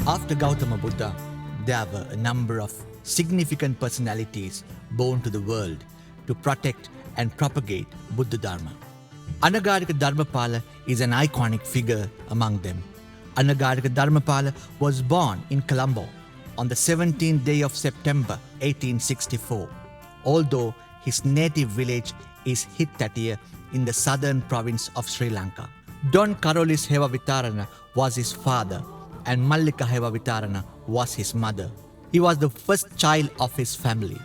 After Gautama Buddha, there were a number of significant personalities born to the world to protect and propagate Buddha Dharma. Anagarika Darmapala is an iconic figure among them. Anagarika Darmapala was born in Colombo on the 17th day of September 1864, although his native village is Hittatiya in the southern province of Sri Lanka. Don Karolis Hewavitarana was his father and Mallika Hewavitarana was his mother. He was the first child of his family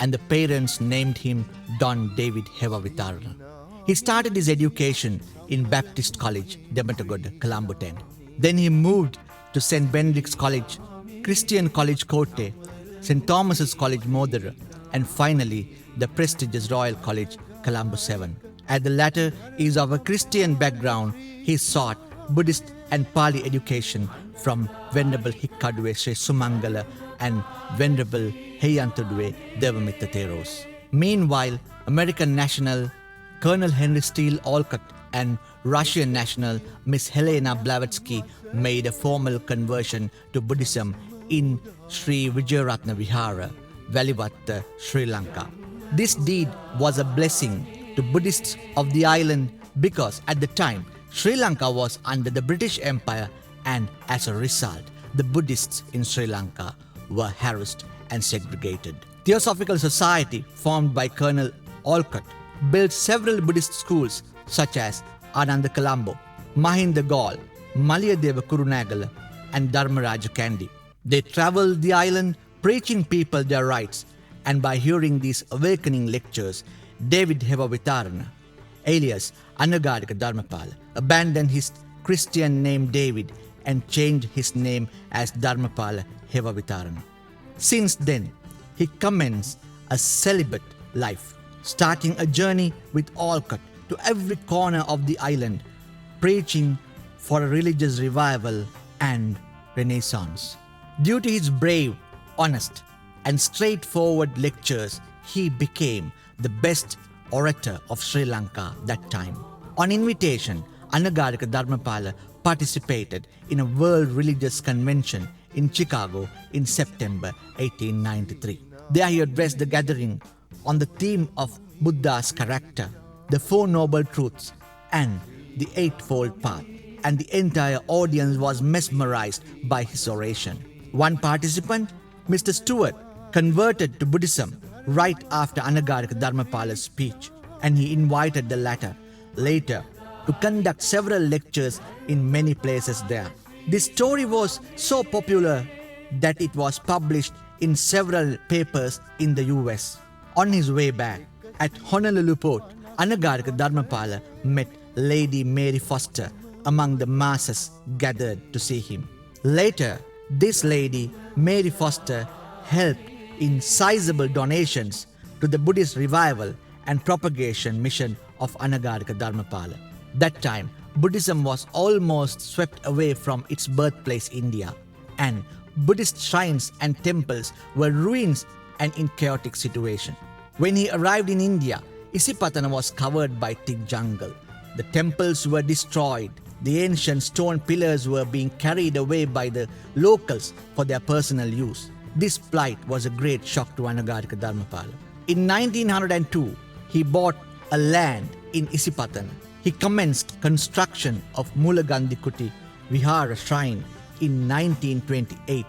and the parents named him Don David Hewavitarana. He started his education in Baptist College, Dematagoda, Colombo 10. Then he moved to St. Benedict's College, Christian College Kotte, St. Thomas's College Modera, and finally the prestigious Royal College, Colombo 7. As the latter is of a Christian background, he sought Buddhist and Pali education from Venerable Hikkadwe Sri Sumangala and Venerable Heyantudwe Devamitta Theros. Meanwhile, American national Colonel Henry Steele Olcott and Russian national Miss Helena Blavatsky made a formal conversion to Buddhism in Sri Vijayaratna Vihara, Valivatta, Sri Lanka. This deed was a blessing to Buddhists of the island because at the time Sri Lanka was under the British Empire and as a result the Buddhists in Sri Lanka were harassed and segregated. Theosophical Society formed by Colonel Olcott built several Buddhist schools such as Ananda Colombo, Mahinda Gaul, Maliyadeva Kurunagala and Dharmaraja Kandi. They traveled the island preaching people their rights, and by hearing these awakening lectures, David Hewavitarana, alias Anagarika Darmapala, abandoned his Christian name David and changed his name as Darmapala Hewavitarana. Since then, he commenced a celibate life, starting a journey with Olcott to every corner of the island, preaching for a religious revival and renaissance. Due to his brave, honest, and straightforward lectures, he became the best orator of Sri Lanka that time. On invitation, Anagarika Darmapala participated in a World Religious Convention in Chicago in September 1893. There he addressed the gathering on the theme of Buddha's character, the Four Noble Truths, and the Eightfold Path, and the entire audience was mesmerized by his oration. One participant, Mr. Stewart, converted to Buddhism right after Anagarika Darmapala's speech, and he invited the latter later to conduct several lectures in many places there. This story was so popular that it was published in several papers in the US. On his way back, at Honolulu Port, Anagarika Darmapala met Lady Mary Foster among the masses gathered to see him. Later, this lady, Mary Foster, helped in sizable donations to the Buddhist revival and propagation mission of Anagarika Darmapala. That time, Buddhism was almost swept away from its birthplace India, and Buddhist shrines and temples were ruins and in chaotic situation. When he arrived in India, Isipatana was covered by thick jungle. The temples were destroyed. The ancient stone pillars were being carried away by the locals for their personal use. This plight was a great shock to Anagarika Darmapala. In 1902, he bought a land in Isipatana. He commenced construction of Mulagandhi Kuti Vihara Shrine in 1928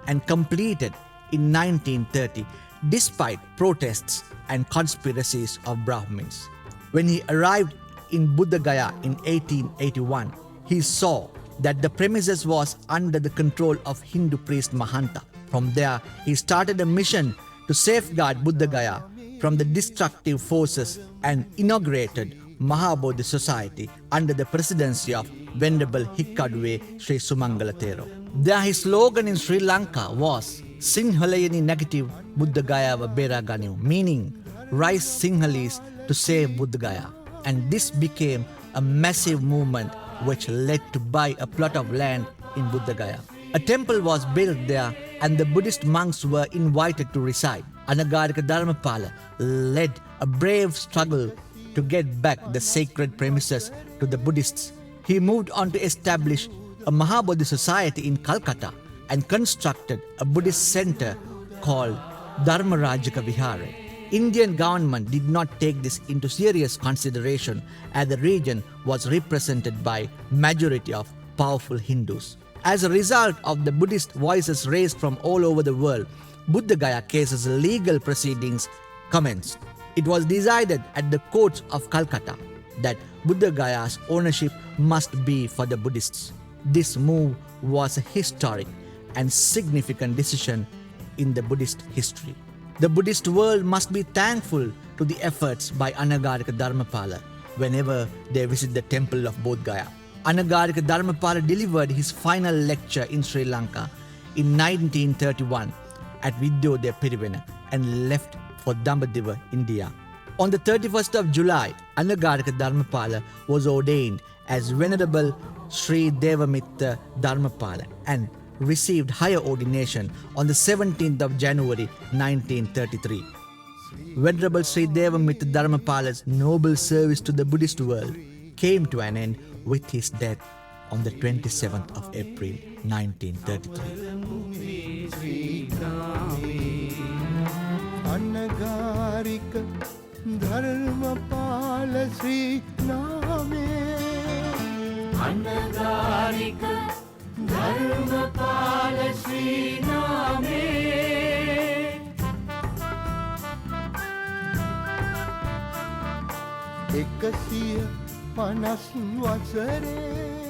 and completed in 1930 despite protests and conspiracies of Brahmins. When he arrived in Buddha Gaya in 1881, he saw that the premises was under the control of Hindu priest Mahanta. From there, he started a mission to safeguard Buddha Gaya from the destructive forces and inaugurated Mahabodhi Society under the presidency of Venerable Hikkadwe Sri Sumangala Thero. There his slogan in Sri Lanka was Sinhalayani negative Buddha Gaya va Beraganiu, meaning rise Sinhalese to save Buddha Gaya. And this became a massive movement which led to buy a plot of land in Buddha Gaya. A temple was built there and the Buddhist monks were invited to reside. Anagarika Darmapala led a brave struggle to get back the sacred premises to the Buddhists. He moved on to establish a Mahabodhi Society in Calcutta and constructed a Buddhist center called Dharmarajika Vihara. Indian government did not take this into serious consideration as the region was represented by majority of powerful Hindus. As a result of the Buddhist voices raised from all over the world, Buddha Gaya cases legal proceedings commenced. It was decided at the courts of Calcutta that Buddha Gaya's ownership must be for the Buddhists. This move was a historic and significant decision in the Buddhist history. The Buddhist world must be thankful to the efforts by Anagarika Darmapala whenever they visit the temple of Bodh Gaya. Anagarika Darmapala delivered his final lecture in Sri Lanka in 1931 at Vidyodaya Pirivena and left for Dambadiva, India. On the 31st of July, Anagarika Darmapala was ordained as Venerable Sri Devamitta Darmapala and received higher ordination on the 17th of January 1933. Venerable Sri Devamitta Darmapala's noble service to the Buddhist world came to an end with his death on the 27th of April 1933. Anagarika Darmapala Sri Name Anagarika Darmapala Sri Name Ekasiya panas wasare